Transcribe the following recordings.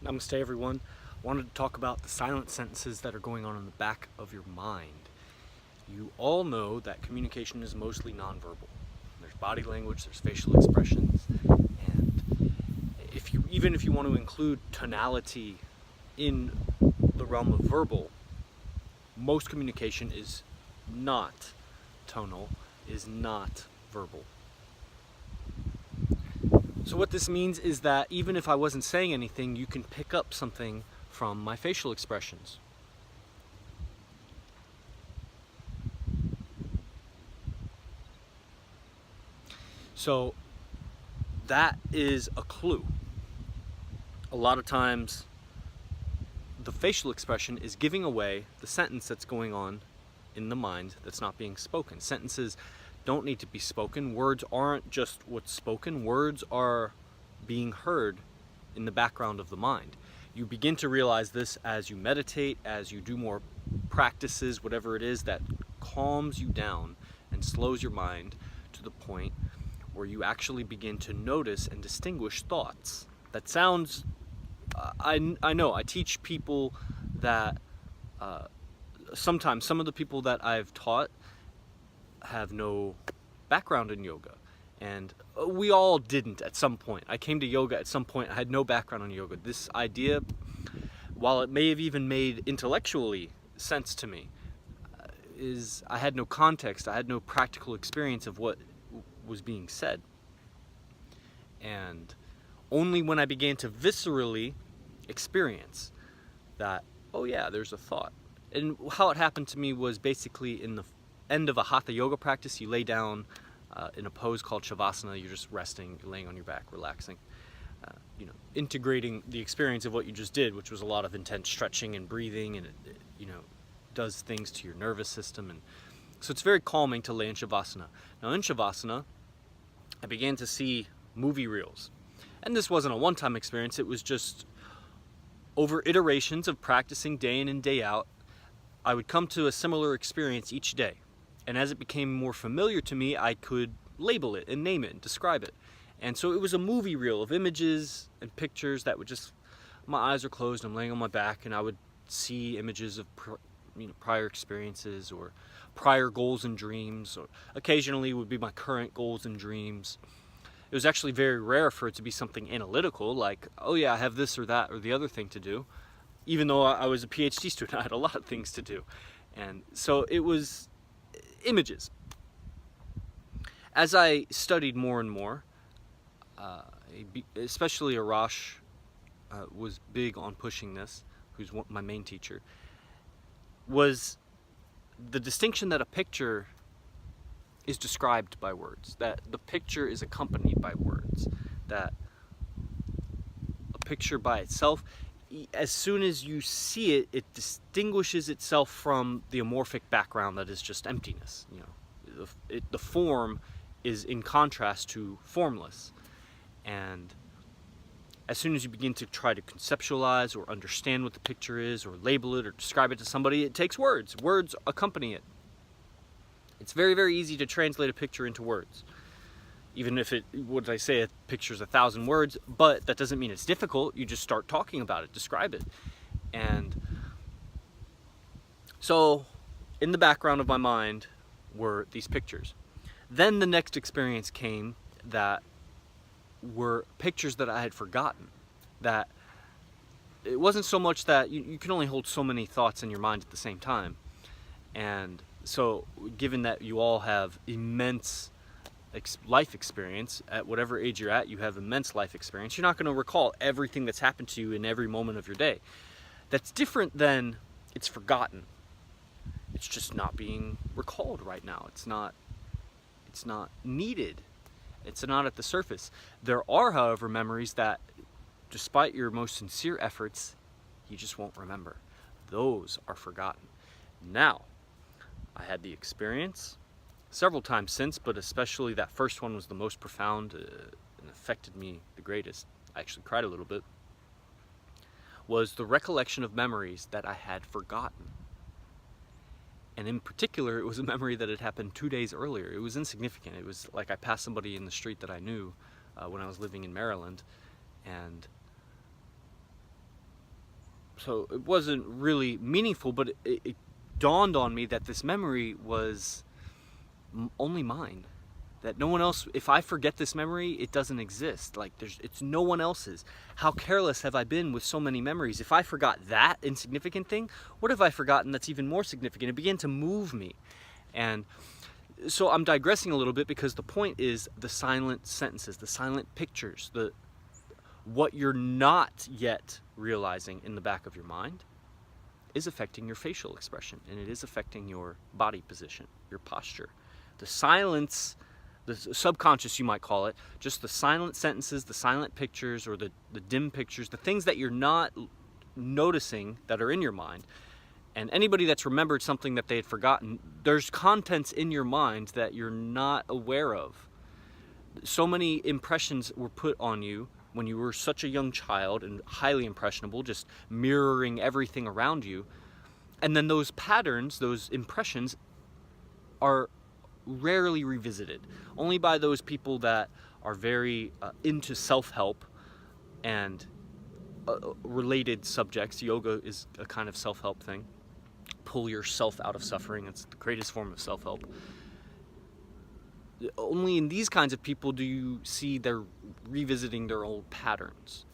Namaste everyone. I wanted to talk about the silent sentences that are going on in the back of your mind. You all know that communication is mostly nonverbal. There's body language, there's facial expressions, and even if you want to include tonality in the realm of verbal, most communication is not tonal, is not verbal. So what this means is that even if I wasn't saying anything, you can pick up something from my facial expressions. So that is a clue. A lot of times the facial expression is giving away the sentence that's going on in the mind that's not being spoken. Sentences don't need to be spoken. Words aren't just what's spoken. Words are being heard in the background of the mind. You begin to realize this as you meditate, as you do more practices, whatever it is that calms you down and slows your mind to the point where you actually begin to notice and distinguish thoughts. That sounds, I know, I teach people that sometimes some of the people that I've taught have no background in yoga, and we all didn't at some point. I came to yoga at some point. I had no background in yoga. This idea, while it may have even made intellectually sense to me, is I had no context. I had no practical experience of what was being said. And only when I began to viscerally experience that, oh yeah, there's a thought. And how it happened to me was basically in the end of a hatha yoga practice. You lay down in a pose called shavasana. You're just resting, you're laying on your back, relaxing, integrating the experience of what you just did, which was a lot of intense stretching and breathing, and it does things to your nervous system. And so it's very calming to lay in shavasana. Now in shavasana, I began to see movie reels. And this wasn't a one-time experience. It was just over iterations of practicing day in and day out. I would come to a similar experience each day. And as it became more familiar to me, I could label it and name it and describe it. And so it was a movie reel of images and pictures that would just, my eyes are closed, I'm laying on my back, and I would see images of prior experiences or prior goals and dreams, or occasionally it would be my current goals and dreams. It was actually very rare for it to be something analytical, like, oh yeah, I have this or that or the other thing to do. Even though I was a PhD student, I had a lot of things to do. And so it was images. As I studied more and more, especially Arash was big on pushing this, who's my main teacher, was the distinction that a picture is described by words, that the picture is accompanied by words, that a picture by itself, as soon as you see it, it distinguishes itself from the amorphic background that is just emptiness. The form is in contrast to formless. And as soon as you begin to try to conceptualize or understand what the picture is, or label it or describe it to somebody, it takes words. Words accompany it. It's very, very easy to translate a picture into words. Even if a picture's 1,000 words, but that doesn't mean it's difficult. You just start talking about it, describe it. And so in the background of my mind were these pictures. Then the next experience came that were pictures that I had forgotten. That it wasn't so much that you can only hold so many thoughts in your mind at the same time. And so given that you all have immense life experience, at whatever age you're at, you have immense life experience. You're not going to recall everything that's happened to you in every moment of your day. That's different than it's forgotten. It's just not being recalled right now. It's not needed. It's not at the surface. There are, however, memories that, despite your most sincere efforts, you just won't remember. Those are forgotten. Now, I had the experience several times since, but especially that first one was the most profound and affected me the greatest. I actually cried a little bit. Was the recollection of memories that I had forgotten. And in particular, it was a memory that had happened 2 days earlier. It was insignificant. It was like I passed somebody in the street that I knew when I was living in Maryland, and so it wasn't really meaningful, but it dawned on me that this memory was only mine. That no one else, if I forget this memory, it doesn't exist. Like it's no one else's. How careless have I been with so many memories? If I forgot that insignificant thing, what have I forgotten that's even more significant? It began to move me. And so I'm digressing a little bit, because the point is the silent sentences, the silent pictures, what you're not yet realizing in the back of your mind is affecting your facial expression, and it is affecting your body position, your posture. The silence, the subconscious you might call it, just the silent sentences, the silent pictures, or the dim pictures, the things that you're not noticing that are in your mind. And anybody that's remembered something that they had forgotten, there's contents in your mind that you're not aware of. So many impressions were put on you when you were such a young child and highly impressionable, just mirroring everything around you. And then those patterns, those impressions, are rarely revisited. Only by those people that are very into self-help and related subjects. Yoga is a kind of self-help thing. Pull yourself out of suffering. It's the greatest form of self-help. Only in these kinds of people do you see they're revisiting their old patterns.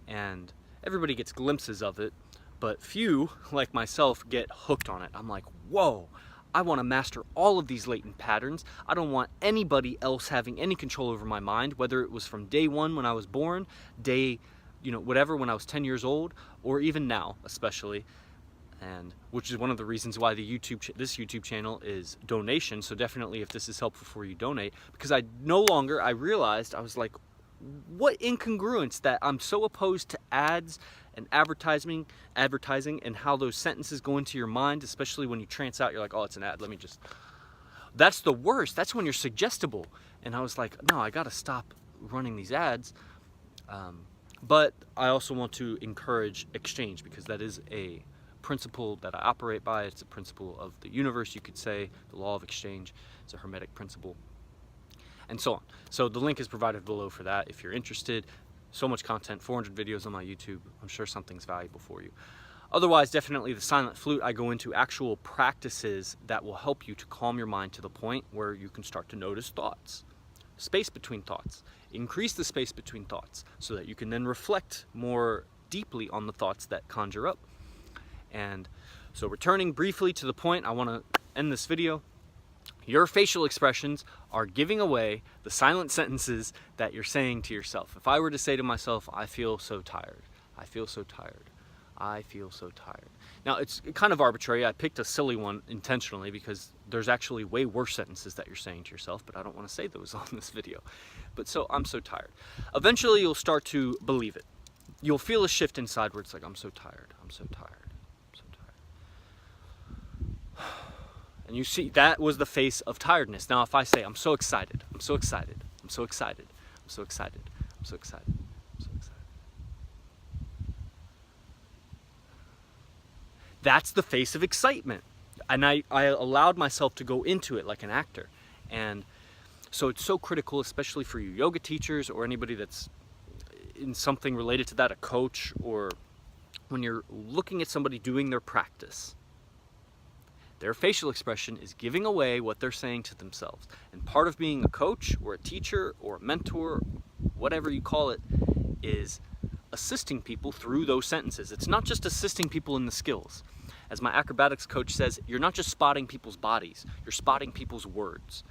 And everybody gets glimpses of it, but few, like myself, get hooked on it. I'm like, whoa, I want to master all of these latent patterns. I don't want anybody else having any control over my mind, whether it was from day one when I was born, whatever, when I was 10 years old, or even now, especially. And which is one of the reasons why this YouTube channel is donation. So definitely, if this is helpful for you, donate. Because I realized, I was like, what incongruence that I'm so opposed to ads and advertising, and how those sentences go into your mind, especially when you trance out. You're like, oh, it's an ad. That's the worst. That's when you're suggestible. And I was like, no, I got to stop running these ads. But I also want to encourage exchange, because that is a principle that I operate by. It's a principle of the universe, you could say. The law of exchange. It's a hermetic principle, and so on. So the link is provided below for that if you're interested. So much content, 400 videos on my YouTube. I'm sure something's valuable for you. Otherwise, definitely the silent flute, I go into actual practices that will help you to calm your mind to the point where you can start to notice thoughts, space between thoughts, increase the space between thoughts, so that you can then reflect more deeply on the thoughts that conjure up. And so, returning briefly to the point, I want to end this video. Your facial expressions are giving away the silent sentences that you're saying to yourself. If I were to say to myself, I feel so tired, I feel so tired, I feel so tired. Now, it's kind of arbitrary. I picked a silly one intentionally, because there's actually way worse sentences that you're saying to yourself, but I don't want to say those on this video. But so, I'm so tired. Eventually, you'll start to believe it. You'll feel a shift inside where it's like, I'm so tired, I'm so tired. And you see, that was the face of tiredness. Now, if I say, I'm so excited, I'm so excited, I'm so excited, I'm so excited, I'm so excited, I'm so excited. That's the face of excitement. And I allowed myself to go into it like an actor. And so it's so critical, especially for you yoga teachers or anybody that's in something related to that, a coach, or when you're looking at somebody doing their practice. Their facial expression is giving away what they're saying to themselves. And part of being a coach or a teacher or a mentor, whatever you call it, is assisting people through those sentences. It's not just assisting people in the skills. As my acrobatics coach says, you're not just spotting people's bodies, you're spotting people's words.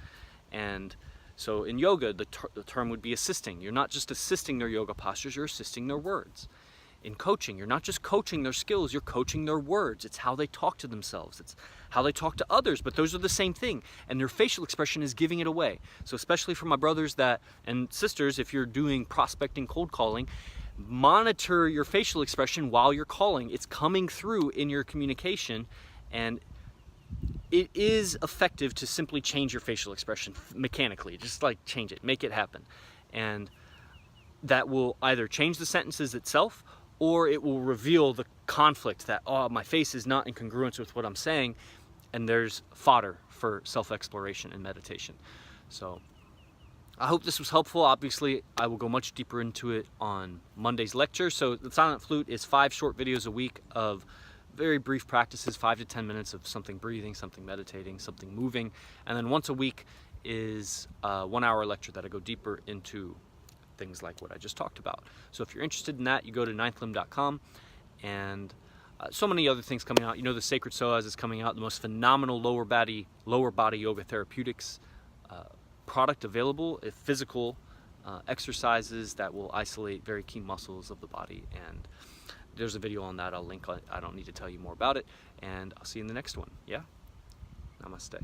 And so in yoga, the term would be assisting. You're not just assisting their yoga postures, you're assisting their words. In coaching, you're not just coaching their skills, you're coaching their words. It's how they talk to themselves. It's how they talk to others, but those are the same thing. And their facial expression is giving it away. So especially for my brothers and sisters, if you're doing prospecting, cold calling, monitor your facial expression while you're calling. It's coming through in your communication, and it is effective to simply change your facial expression mechanically. Just like change it, make it happen. And that will either change the sentences itself, or it will reveal the conflict that, oh, my face is not in congruence with what I'm saying, and there's fodder for self-exploration and meditation. So I hope this was helpful. Obviously, I will go much deeper into it on Monday's lecture. So the Silent Flute is 5 short videos a week of very brief practices, 5 to 10 minutes of something breathing, something meditating, something moving. And then once a week is a 1-hour lecture that I go deeper into things like what I just talked about. So if you're interested in that, you go to ninthlimb.com, and so many other things coming out. You know, the Sacred Psoas is coming out, the most phenomenal lower body yoga therapeutics product available, physical exercises that will isolate very key muscles of the body. And there's a video on that I'll link. I don't need to tell you more about it. And I'll see you in the next one. Yeah? Namaste.